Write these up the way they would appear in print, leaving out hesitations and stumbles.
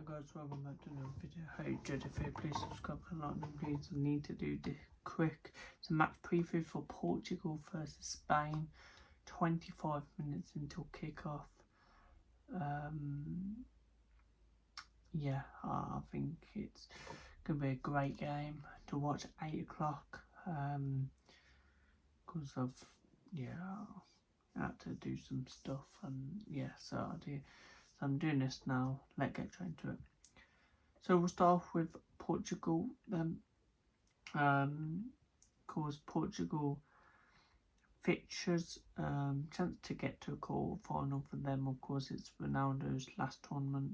Hi guys, welcome back to another video. How you doing? If you please subscribe and like them, please. I need to do this quick. It's a match preview for Portugal versus Spain. 25 minutes until kickoff. Yeah, I think it's gonna be a great game to watch at 8 o'clock. Because of I had to do some stuff, and so I do. So I'm doing this now. Let's get straight into it. So we'll start off with Portugal then. Of course, Portugal fixtures, chance to get to a quarter final for them. Of course, it's Ronaldo's last tournament.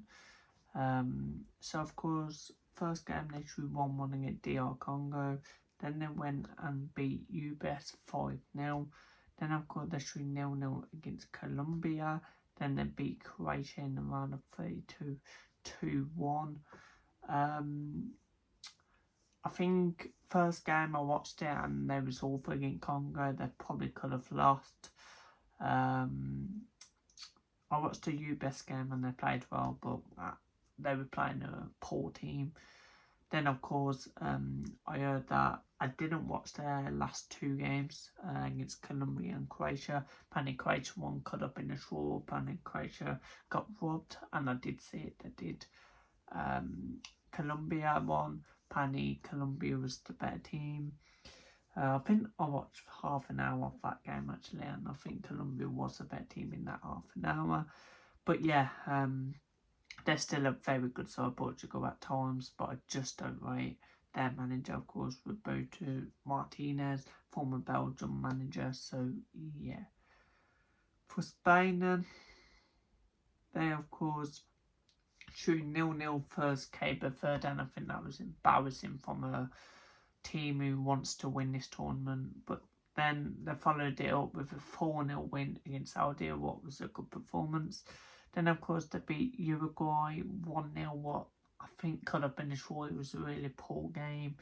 So of course, first game they drew 1-1 against DR Congo. Then they went and beat UBS 5-0. Then of course they drew 0-0 against Colombia. Then they beat Croatia in the round of 32 2-1. I think first game I watched it and they was awful against Congo. They probably could have lost. I watched the UBS game and they played well, but they were playing a poor team. Then of course I heard that I didn't watch their last two games against Colombia and Croatia. Apparently Croatia won, cut up in a draw. Apparently Croatia got robbed, and I did see it. They did. Colombia won. Apparently Colombia was the better team. I think I watched half an hour of that game actually, and I think Colombia was a better team in that half an hour. But yeah, they're still a very good side, Portugal, at times, but I just don't rate their manager, of course, Roberto Martinez, former Belgium manager. So yeah. For Spain then, they of course drew 0-0 first Cape Verde, and I think that was embarrassing from a team who wants to win this tournament. But then they followed it up with a 4-0 win against Saudi, what was a good performance. Then of course they beat Uruguay 1-0, what I think could have been a draw. It was a really poor game.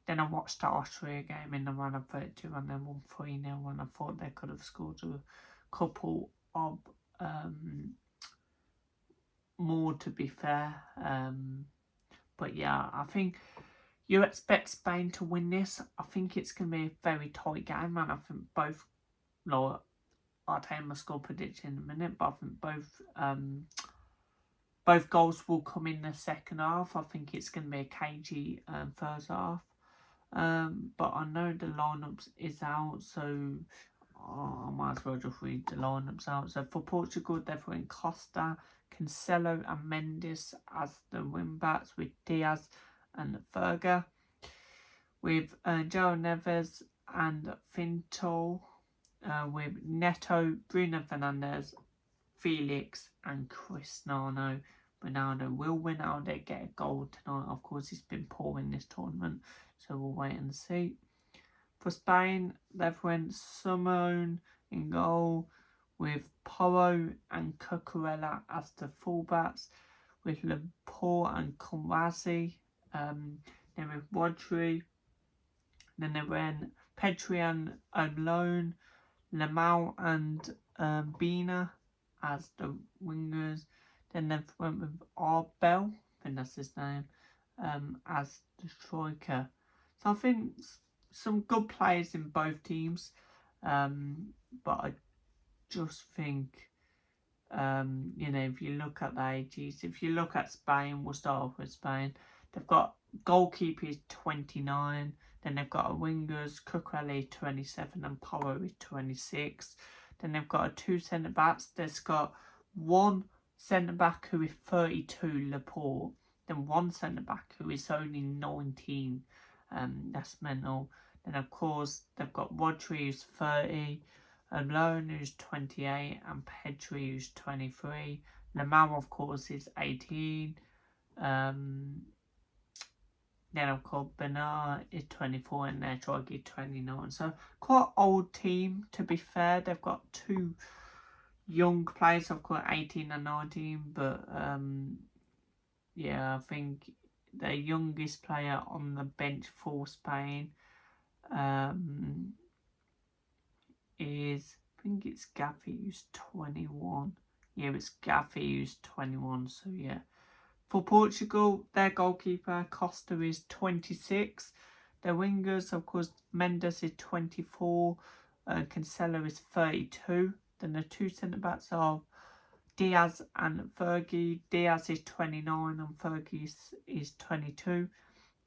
Then I watched the Austria game in the round of 32 and then won 3-0, and I thought they could have scored a couple of more, to be fair. But yeah, I think you expect Spain to win this. I think it's going to be a very tight game, and I think both, I'll tell you my score prediction in a minute, but I think both goals will come in the second half. I think it's going to be a cagey first half. But I know the lineups is out, so I might as well just read the lineups out. So for Portugal, they've got Costa, Cancelo and Mendes as the wing backs, with Diaz and Ferger, with João Neves and Finto, with Neto, Bruno Fernandes, Felix and Cristiano Ronaldo. Will Ronaldo get a goal tonight? Of course, he's been poor in this tournament, so we'll wait and see. For Spain, they've went Simone in goal, with Porro and Cucurella as the fullbacks, with Laporte and Kouassi, then with Rodri, then they went Pedri and Alone, Lamau and Bina as the wingers. Then they went with Arbel, I think that's his name, as the striker. So I think some good players in both teams, but I just think, if you look at the ages, if you look at Spain, we'll start off with Spain. They've got goalkeeper is 29. Then they've got a wingers, Cucurella 27 and Porro is 26. Then they've got two centre backs. There's got one centre back who is 32, Laporte. Then one centre back who is only 19. That's mental. Then of course they've got Rodri who's 30, Alone who's 28, and Pedri who's 23. Lamau of course is 18. Then of course Bernard is 24 and their striker is 29. So quite old team, to be fair. They've got two young players, of course 18 and 19, but I think the youngest player on the bench for Spain is, I think it's Gavi who's 21. Yeah, it's Gavi who's 21, so yeah. For Portugal, their goalkeeper Costa is 26. Their wingers, of course, Mendes is 24. Cancelo is 32. Then the two centre-backs are Diaz and Fergie. Diaz is 29 and Fergie is 22.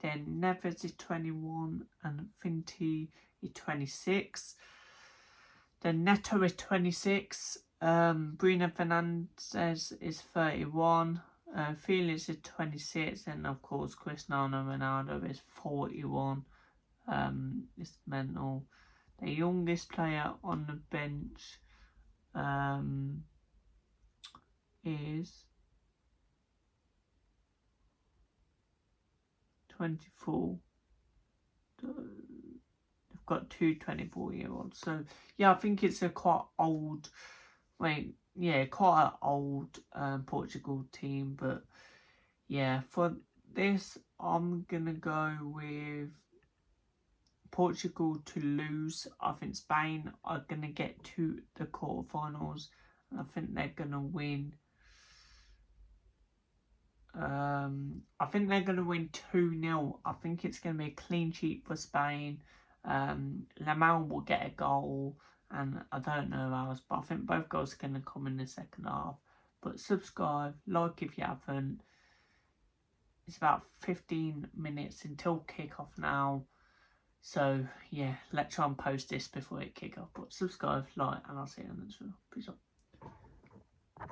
Then Neves is 21 and Finti is 26. Then Neto is 26. Bruno Fernandes is 31. Felix is 26. And of course, Cristiano Ronaldo is 41. It's mental. The youngest player on the bench is 24. They've got two 24-year-olds. So, yeah, I think it's a quite old, quite an old Portugal team. But, yeah, for this, I'm going to go with Portugal to lose. I think Spain are going to get to the quarterfinals. And I think they're going to win. I think they're going to win 2-0. I think it's going to be a clean sheet for Spain. Lamel will get a goal, and I don't know who else, but I think both goals are going to come in the second half. But subscribe, like if you haven't. It's about 15 minutes until kick-off now. So, yeah, let's try and post this before it kick off. But subscribe, like, and I'll see you in the next video. Peace out.